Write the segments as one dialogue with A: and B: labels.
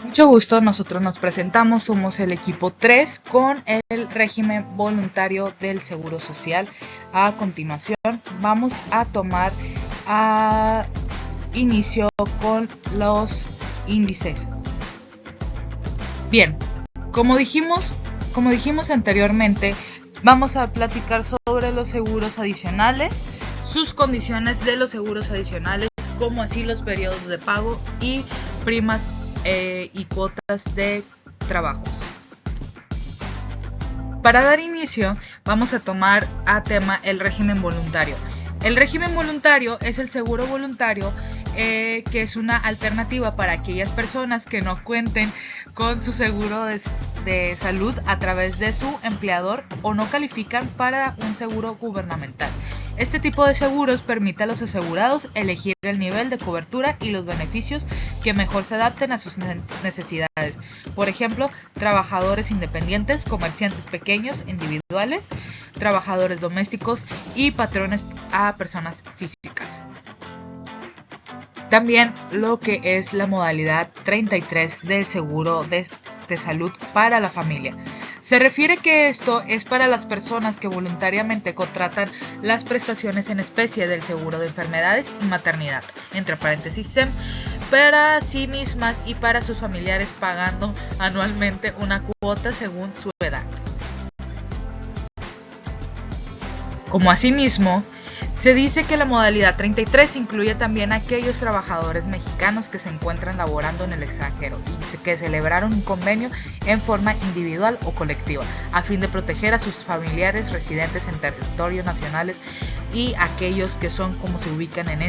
A: Mucho gusto, nosotros nos presentamos, somos el equipo 3 con el régimen voluntario del Seguro Social. A continuación vamos a tomar a inicio con los índices. Bien, como dijimos anteriormente, vamos a platicar sobre los seguros adicionales, sus condiciones de los seguros adicionales, como así los periodos de pago y primas y cuotas de trabajos. Para dar inicio, vamos a tomar a tema el régimen voluntario. El régimen voluntario es el seguro voluntario que es una alternativa para aquellas personas que no cuenten con su seguro de salud a través de su empleador o no califican para un seguro gubernamental. Este tipo de seguros permite a los asegurados elegir el nivel de cobertura y los beneficios que mejor se adapten a sus necesidades. Por ejemplo, trabajadores independientes, comerciantes pequeños, individuales, trabajadores domésticos y patrones a personas físicas. También lo que es la modalidad 33 del seguro de salud para la familia. Se refiere que esto es para las personas que voluntariamente contratan las prestaciones en especie del seguro de enfermedades y maternidad, entre paréntesis SEM, para sí mismas y para sus familiares, pagando anualmente una cuota según su edad. Como asimismo, se dice que la modalidad 33 incluye también a aquellos trabajadores mexicanos que se encuentran laborando en el extranjero y que celebraron un convenio en forma individual o colectiva, a fin de proteger a sus familiares residentes en territorios nacionales y aquellos que son como se ubican en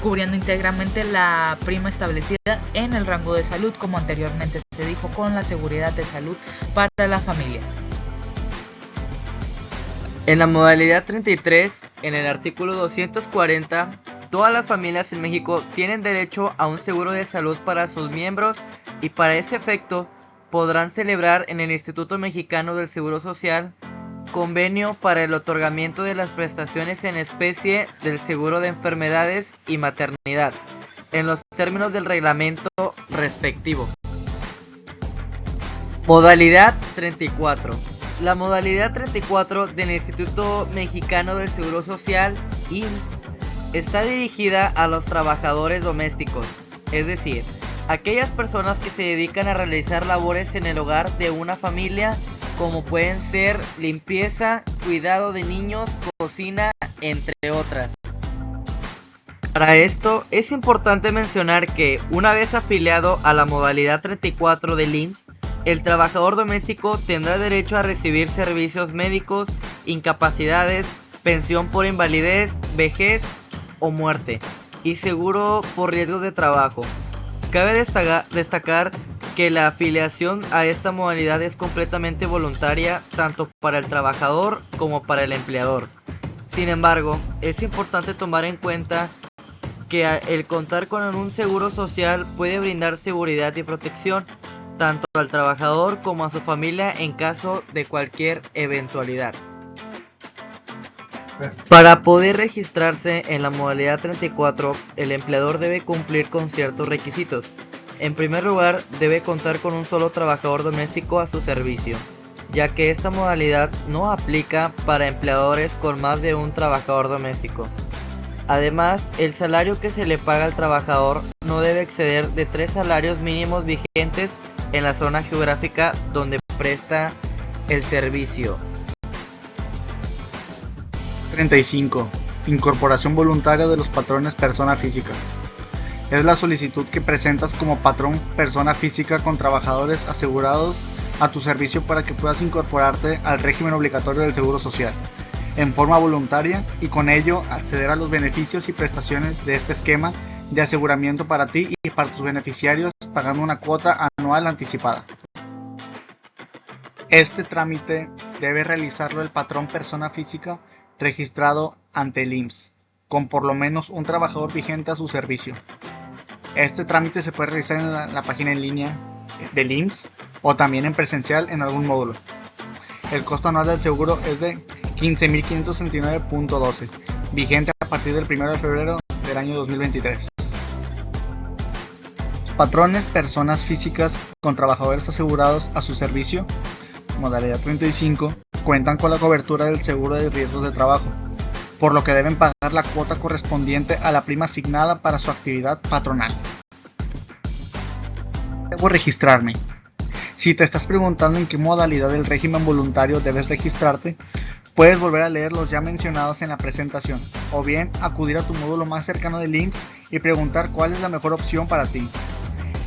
A: cubriendo íntegramente la prima establecida en el rango de salud, como anteriormente se dijo, con la seguridad de salud para la familia.
B: En la modalidad 33, en el artículo 240, todas las familias en México tienen derecho a un seguro de salud para sus miembros y para ese efecto podrán celebrar en el Instituto Mexicano del Seguro Social convenio para el otorgamiento de las prestaciones en especie del seguro de enfermedades y maternidad, en los términos del reglamento respectivo. Modalidad 34. La modalidad 34 del Instituto Mexicano del Seguro Social, IMSS, está dirigida a los trabajadores domésticos, es decir, aquellas personas que se dedican a realizar labores en el hogar de una familia, como pueden ser limpieza, cuidado de niños, cocina, entre otras. Para esto es importante mencionar que, una vez afiliado a la modalidad 34 del IMSS, el trabajador doméstico tendrá derecho a recibir servicios médicos, incapacidades, pensión por invalidez, vejez o muerte y seguro por riesgos de trabajo. Cabe destacar que la afiliación a esta modalidad es completamente voluntaria tanto para el trabajador como para el empleador. Sin embargo, es importante tomar en cuenta que el contar con un seguro social puede brindar seguridad y protección tanto al trabajador como a su familia en caso de cualquier eventualidad. Para poder registrarse en la modalidad 34, el empleador debe cumplir con ciertos requisitos. En primer lugar, debe contar con un solo trabajador doméstico a su servicio, ya que esta modalidad no aplica para empleadores con más de un trabajador doméstico. Además, el salario que se le paga al trabajador no debe exceder de 3 salarios mínimos vigentes en la zona geográfica donde presta el servicio.
C: 35. Incorporación voluntaria de los patrones persona física. Es la solicitud que presentas como patrón persona física con trabajadores asegurados a tu servicio para que puedas incorporarte al régimen obligatorio del Seguro Social en forma voluntaria y con ello acceder a los beneficios y prestaciones de este esquema de aseguramiento para ti y para tus beneficiarios pagando una cuota anual anticipada. Este trámite debe realizarlo el patrón persona física registrado ante el IMSS, con por lo menos un trabajador vigente a su servicio. Este trámite se puede realizar en la página en línea del IMSS o también en presencial en algún módulo. El costo anual del seguro es de 15.569.12, vigente a partir del 1 de febrero del año 2023. patrones, personas físicas con trabajadores asegurados a su servicio, modalidad 35, cuentan con la cobertura del seguro de riesgos de trabajo, por lo que deben pagar la cuota correspondiente a la prima asignada para su actividad patronal. Debo registrarme. Si te estás preguntando en qué modalidad del régimen voluntario debes registrarte, puedes volver a leer los ya mencionados en la presentación, o bien acudir a tu módulo más cercano del IMSS y preguntar cuál es la mejor opción para ti.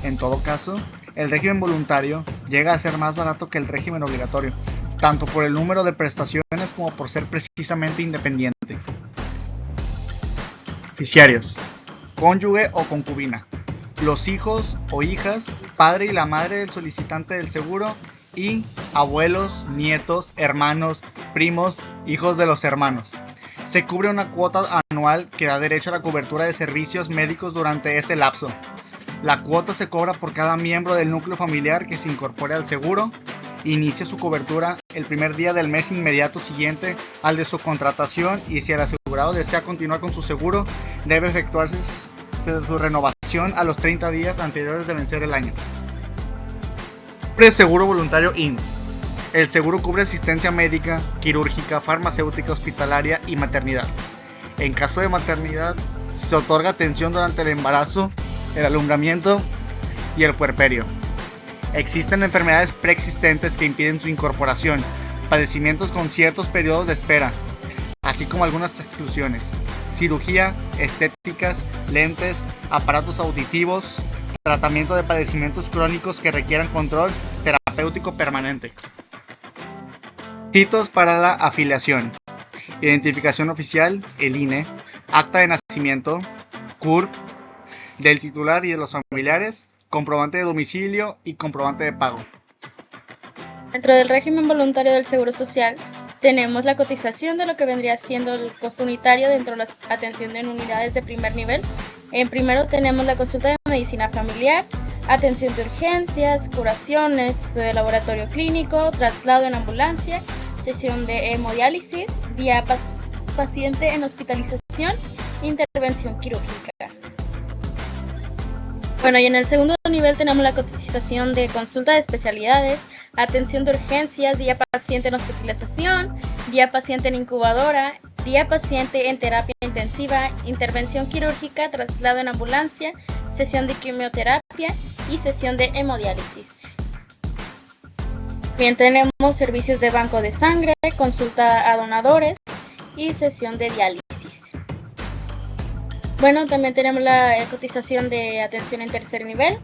C: En todo caso, el régimen voluntario llega a ser más barato que el régimen obligatorio, tanto por el número de prestaciones como por ser precisamente independiente. Beneficiarios: cónyuge o concubina, los hijos o hijas, padre y la madre del solicitante del seguro y abuelos, nietos, hermanos, primos, hijos de los hermanos. Se cubre una cuota anual que da derecho a la cobertura de servicios médicos durante ese lapso. La cuota se cobra por cada miembro del núcleo familiar que se incorpore al seguro. Inicia su cobertura el primer día del mes inmediato siguiente al de su contratación, y si el asegurado desea continuar con su seguro, debe efectuarse su renovación a los 30 días anteriores de vencer el año. Seguro voluntario IMSS. El seguro cubre asistencia médica, quirúrgica, farmacéutica, hospitalaria y maternidad. En caso de maternidad, se otorga atención durante el embarazo, el alumbramiento y el puerperio. Existen enfermedades preexistentes que impiden su incorporación, padecimientos con ciertos periodos de espera, así como algunas exclusiones: cirugía, estéticas, lentes, aparatos auditivos, tratamiento de padecimientos crónicos que requieran control terapéutico permanente. Requisitos para la afiliación: identificación oficial, el INE, acta de nacimiento, CURP, del titular y de los familiares, comprobante de domicilio y comprobante de pago.
D: Dentro del régimen voluntario del Seguro Social, tenemos la cotización de lo que vendría siendo el costo unitario dentro de la atención en unidades de primer nivel. En primero tenemos la consulta de medicina familiar, atención de urgencias, curaciones, estudio de laboratorio clínico, traslado en ambulancia, sesión de hemodiálisis, día paciente en hospitalización, intervención quirúrgica. Bueno, y en el segundo nivel tenemos la cotización de consulta de especialidades, atención de urgencias, día paciente en hospitalización, día paciente en incubadora, día paciente en terapia intensiva, intervención quirúrgica, traslado en ambulancia, sesión de quimioterapia y sesión de hemodiálisis. Bien, tenemos servicios de banco de sangre, consulta a donadores y sesión de diálisis. Bueno, también tenemos la cotización de atención en tercer nivel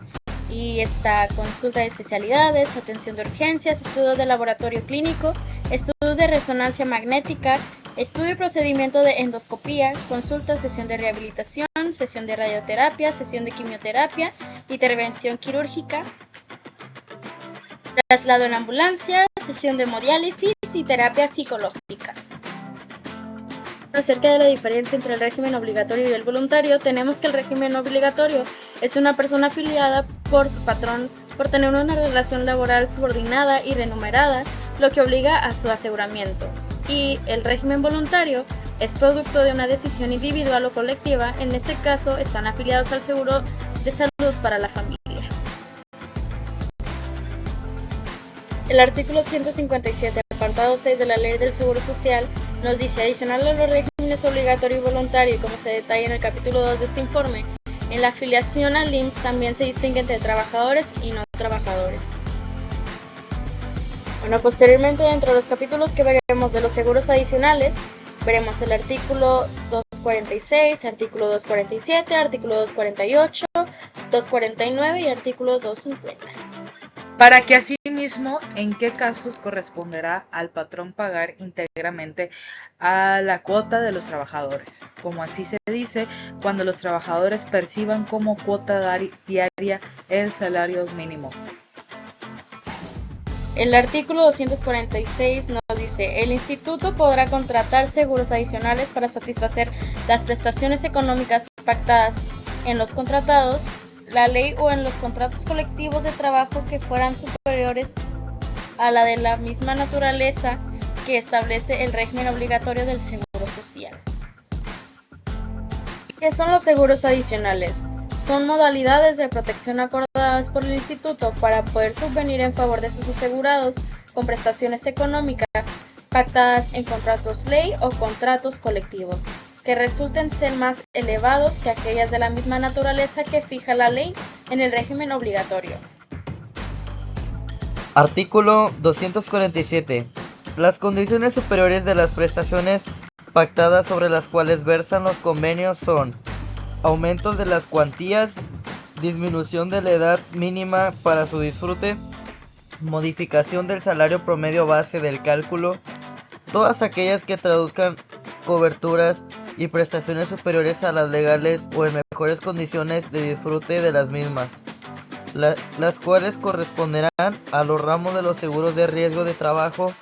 D: y esta consulta de especialidades, atención de urgencias, estudios de laboratorio clínico, estudios de resonancia magnética, estudio y procedimiento de endoscopía, consulta, sesión de rehabilitación, sesión de radioterapia, sesión de quimioterapia, intervención quirúrgica, traslado en ambulancia, sesión de hemodiálisis y terapia psicológica. Acerca de la diferencia entre el régimen obligatorio y el voluntario, tenemos que el régimen obligatorio es una persona afiliada por su patrón por tener una relación laboral subordinada y remunerada, lo que obliga a su aseguramiento. Y el régimen voluntario es producto de una decisión individual o colectiva. En este caso, están afiliados al seguro de salud para la familia. El artículo 157, apartado 6 de la Ley del Seguro Social, nos dice: adicional a los regímenes obligatorio y voluntario, y como se detalla en el capítulo 2 de este informe, en la afiliación al IMSS también se distingue entre trabajadores y no trabajadores. Bueno, posteriormente, dentro de los capítulos que veremos de los seguros adicionales, veremos el artículo 246, artículo 247, artículo 248, 249 y artículo 250.
A: Para que asimismo, en qué casos corresponderá al patrón pagar íntegramente a la cuota de los trabajadores, como así se dice, cuando los trabajadores perciban como cuota diaria el salario mínimo.
D: El artículo 246 nos dice: el instituto podrá contratar seguros adicionales para satisfacer las prestaciones económicas pactadas en los contratados, la ley o en los contratos colectivos de trabajo que fueran superiores a la de la misma naturaleza que establece el régimen obligatorio del Seguro Social. ¿Qué son los seguros adicionales? Son modalidades de protección acordadas por el Instituto para poder subvenir en favor de sus asegurados con prestaciones económicas pactadas en contratos ley o contratos colectivos, que resulten ser más elevados que aquellas de la misma naturaleza que fija la ley en el régimen obligatorio.
B: Artículo 247. Las condiciones superiores de las prestaciones pactadas sobre las cuales versan los convenios son aumentos de las cuantías, disminución de la edad mínima para su disfrute, modificación del salario promedio base del cálculo, todas aquellas que traduzcan coberturas y prestaciones superiores a las legales o en mejores condiciones de disfrute de las mismas, las cuales corresponderán a los ramos de los seguros de riesgo de trabajo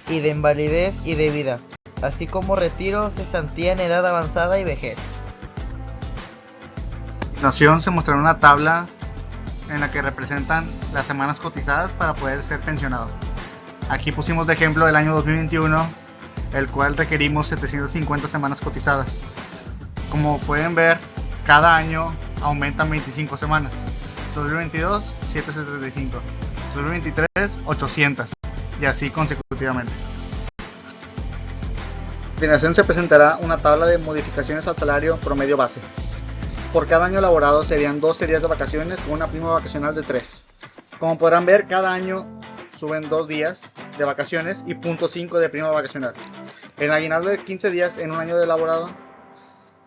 B: y de invalidez y de vida, así como retiro, cesantía en edad avanzada y vejez.
C: A continuación se mostrará una tabla en la que representan las semanas cotizadas para poder ser pensionado. Aquí pusimos de ejemplo el año 2021, el cual requerimos 750 semanas cotizadas. Como pueden ver, cada año aumentan 25 semanas. 2022, 775. 2023, 800. Y así consecutivamente. A continuación se presentará una tabla de modificaciones al salario promedio base. Por cada año laborado serían 12 días de vacaciones con una prima vacacional de 3. Como podrán ver, cada año suben 2 días de vacaciones y 0.5 de prima vacacional. El aguinaldo de 15 días en un año de laborado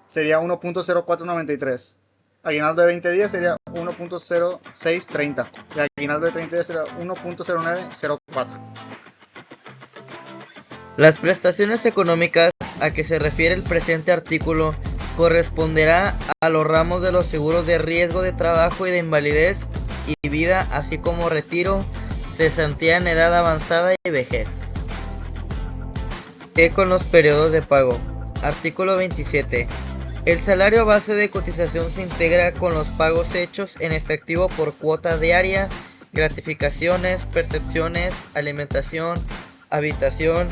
C: sería 1.0493. Aguinaldo de 20 días sería 1.0630. Y aguinaldo de 30 días sería 1.0904.
B: Las prestaciones económicas a que se refiere el presente artículo corresponderá a los ramos de los seguros de riesgo de trabajo y de invalidez y vida, así como retiro, cesantía en edad avanzada y vejez. ¿Qué con los periodos de pago? Artículo 27. El salario base de cotización se integra con los pagos hechos en efectivo por cuota diaria, gratificaciones, percepciones, alimentación, habitación,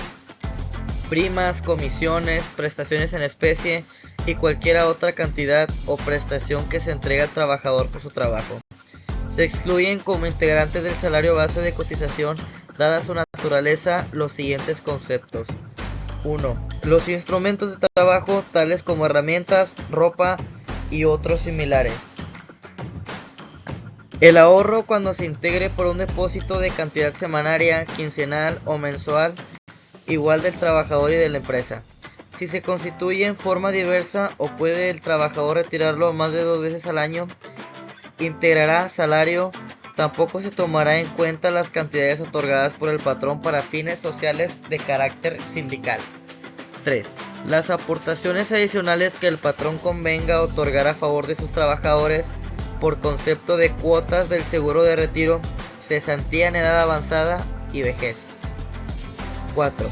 B: primas, comisiones, prestaciones en especie y cualquier otra cantidad o prestación que se entrega al trabajador por su trabajo. Se excluyen como integrantes del salario base de cotización, dada su naturaleza, los siguientes conceptos. 1. Los instrumentos de trabajo tales como herramientas, ropa y otros similares. El ahorro cuando se integre por un depósito de cantidad semanaria, quincenal o mensual igual del trabajador y de la empresa. Si se constituye en forma diversa o puede el trabajador retirarlo más de 2 veces al año, integrará salario. Tampoco se tomará en cuenta las cantidades otorgadas por el patrón para fines sociales de carácter sindical. 3. Las aportaciones adicionales que el patrón convenga otorgar a favor de sus trabajadores por concepto de cuotas del seguro de retiro, cesantía en edad avanzada y vejez. 4.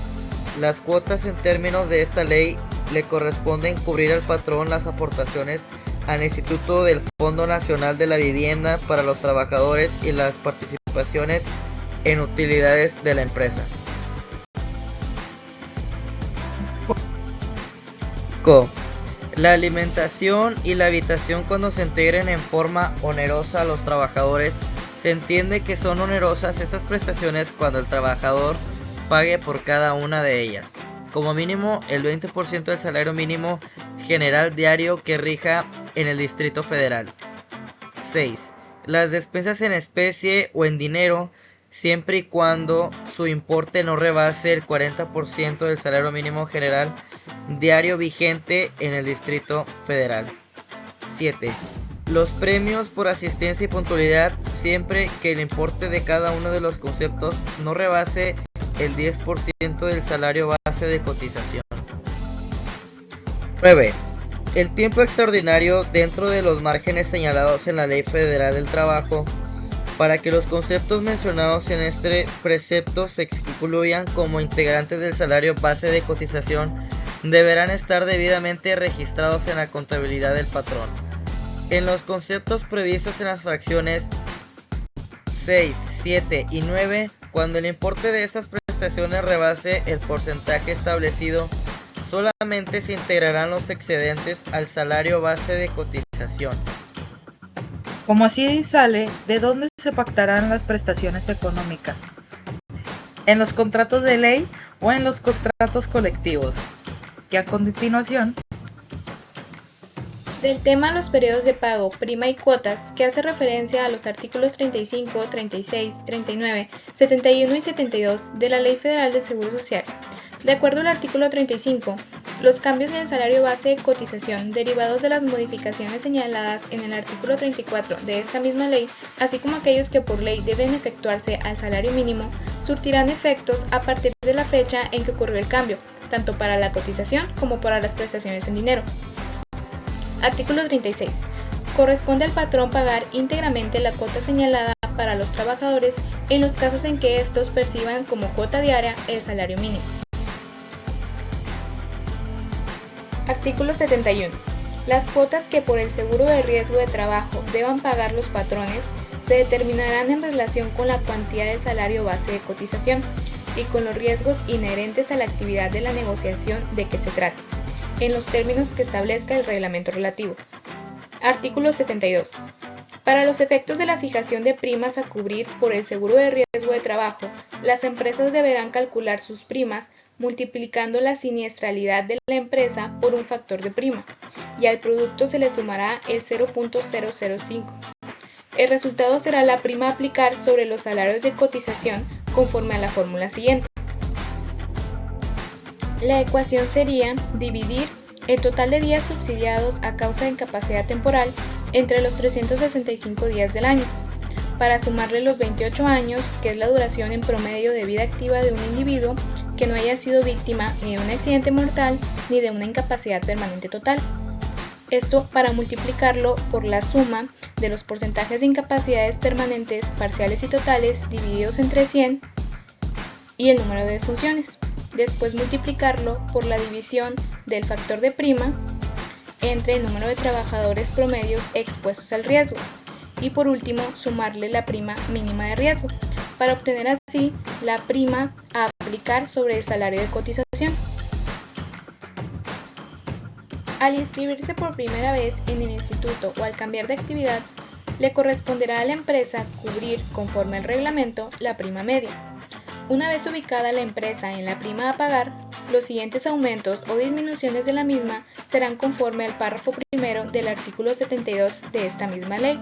B: Las cuotas en términos de esta ley le corresponden cubrir al patrón las aportaciones al Instituto del Fondo Nacional de la Vivienda para los trabajadores y las participaciones en utilidades de la empresa. La alimentación y la habitación cuando se integren en forma onerosa a los trabajadores, se entiende que son onerosas estas prestaciones cuando el trabajador pague por cada una de ellas, como mínimo el 20% del salario mínimo general diario que rija en el Distrito Federal. 6. Las despensas en especie o en dinero, siempre y cuando su importe no rebase el 40% del salario mínimo general diario vigente en el Distrito Federal. 7. Los premios por asistencia y puntualidad, siempre que el importe de cada uno de los conceptos no rebase el 10% del salario base de cotización. 9. El tiempo extraordinario dentro de los márgenes señalados en la Ley Federal del Trabajo, para que los conceptos mencionados en este precepto se excluyan como integrantes del salario base de cotización, deberán estar debidamente registrados en la contabilidad del patrón. En los conceptos previstos en las fracciones 6, 7 y 9, cuando el importe de estas prestaciones rebase el porcentaje establecido, solamente se integrarán los excedentes al salario base de cotización.
A: Como así sale, ¿de dónde se pactarán las prestaciones económicas? ¿En los contratos de ley o en los contratos colectivos? Que a continuación
D: Del tema los periodos de pago, prima y cuotas, que hace referencia a los artículos 35, 36, 39, 71 y 72 de la Ley Federal del Seguro Social. De acuerdo al artículo 35, los cambios en el salario base de cotización derivados de las modificaciones señaladas en el artículo 34 de esta misma ley, así como aquellos que por ley deben efectuarse al salario mínimo, surtirán efectos a partir de la fecha en que ocurrió el cambio, tanto para la cotización como para las prestaciones en dinero. Artículo 36. Corresponde al patrón pagar íntegramente la cuota señalada para los trabajadores en los casos en que estos perciban como cuota diaria el salario mínimo. Artículo 71. Las cuotas que por el seguro de riesgo de trabajo deban pagar los patrones se determinarán en relación con la cuantía del salario base de cotización y con los riesgos inherentes a la actividad de la negociación de que se trate, en los términos que establezca el reglamento relativo. Artículo 72. Para los efectos de la fijación de primas a cubrir por el seguro de riesgo de trabajo, las empresas deberán calcular sus primas multiplicando la siniestralidad de la empresa por un factor de prima, y al producto se le sumará el 0.005. El resultado será la prima a aplicar sobre los salarios de cotización conforme a la fórmula siguiente. La ecuación sería dividir el total de días subsidiados a causa de incapacidad temporal entre los 365 días del año, para sumarle los 28 años, que es la duración en promedio de vida activa de un individuo que no haya sido víctima ni de un accidente mortal ni de una incapacidad permanente total. Esto para multiplicarlo por la suma de los porcentajes de incapacidades permanentes, parciales y totales divididos entre 100 y el número de defunciones. Después multiplicarlo por la división del factor de prima entre el número de trabajadores promedios expuestos al riesgo. Y por último, sumarle la prima mínima de riesgo, para obtener así la prima a aplicar sobre el salario de cotización. Al inscribirse por primera vez en el instituto o al cambiar de actividad, le corresponderá a la empresa cubrir, conforme al reglamento, la prima media. Una vez ubicada la empresa en la prima a pagar, los siguientes aumentos o disminuciones de la misma serán conforme al párrafo primero del artículo 72 de esta misma ley,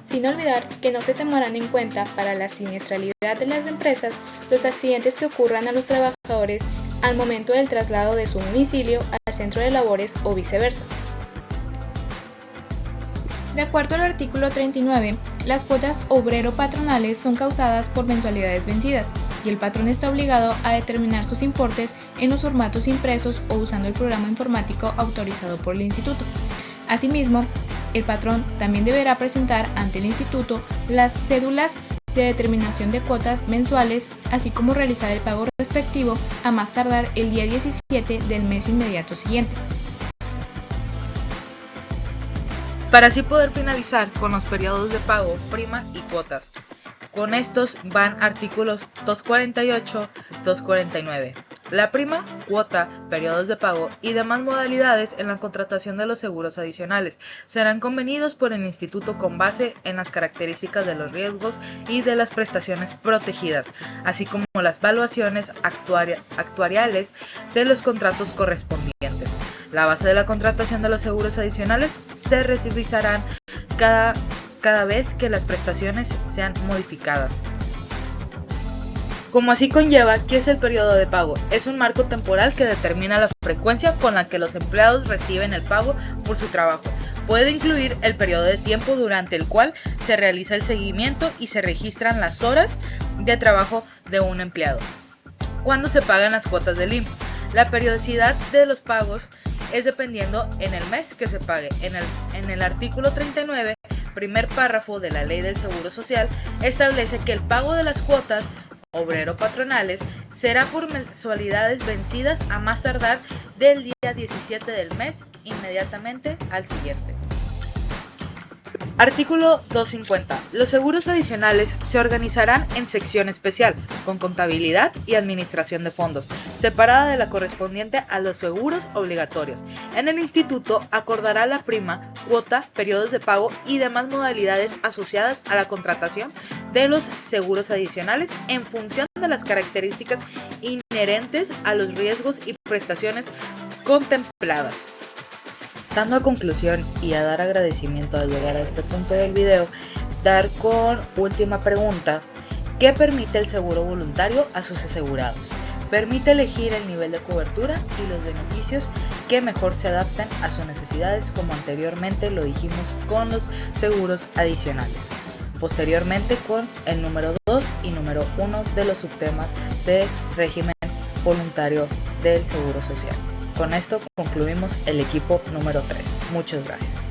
D: sin olvidar que no se tomarán en cuenta para la siniestralidad de las empresas los accidentes que ocurran a los trabajadores al momento del traslado de su domicilio al centro de labores o viceversa. De acuerdo al artículo 39, las cuotas obrero-patronales son causadas por mensualidades vencidas y el patrón está obligado a determinar sus importes en los formatos impresos o usando el programa informático autorizado por el instituto. Asimismo, el patrón también deberá presentar ante el instituto las cédulas de determinación de cuotas mensuales, así como realizar el pago respectivo a más tardar el día 17 del mes inmediato siguiente.
A: Para así poder finalizar con los periodos de pago, prima y cuotas. Con estos van artículos 248, 249. La prima, cuota, periodos de pago y demás modalidades en la contratación de los seguros adicionales serán convenidos por el instituto con base en las características de los riesgos y de las prestaciones protegidas, así como las valuaciones actuariales de los contratos correspondientes. La base de la contratación de los seguros adicionales se revisarán cada vez que las prestaciones sean modificadas. Como así conlleva, ¿qué es el periodo de pago? Es un marco temporal que determina la frecuencia con la que los empleados reciben el pago por su trabajo. Puede incluir el periodo de tiempo durante el cual se realiza el seguimiento y se registran las horas de trabajo de un empleado. ¿Cuándo se pagan las cuotas del IMSS? La periodicidad de los pagos es dependiendo en el mes que se pague. En el artículo 39, primer párrafo de la Ley del Seguro Social, establece que el pago de las cuotas obrero-patronales será por mensualidades vencidas a más tardar del día 17 del mes inmediatamente al siguiente. Artículo 250. Los seguros adicionales se organizarán en sección especial, con contabilidad y administración de fondos, separada de la correspondiente a los seguros obligatorios. En el instituto acordará la prima, cuota, periodos de pago y demás modalidades asociadas a la contratación de los seguros adicionales en función de las características inherentes a los riesgos y prestaciones contempladas. Dando a conclusión y a dar agradecimiento al llegar a este punto del video, dar con última pregunta: ¿qué permite el seguro voluntario a sus asegurados? Permite elegir el nivel de cobertura y los beneficios que mejor se adaptan a sus necesidades, como anteriormente lo dijimos con los seguros adicionales. Posteriormente con el número 2 y número 1 de los subtemas de régimen voluntario del Seguro Social. Con esto concluimos el equipo número 3. Muchas gracias.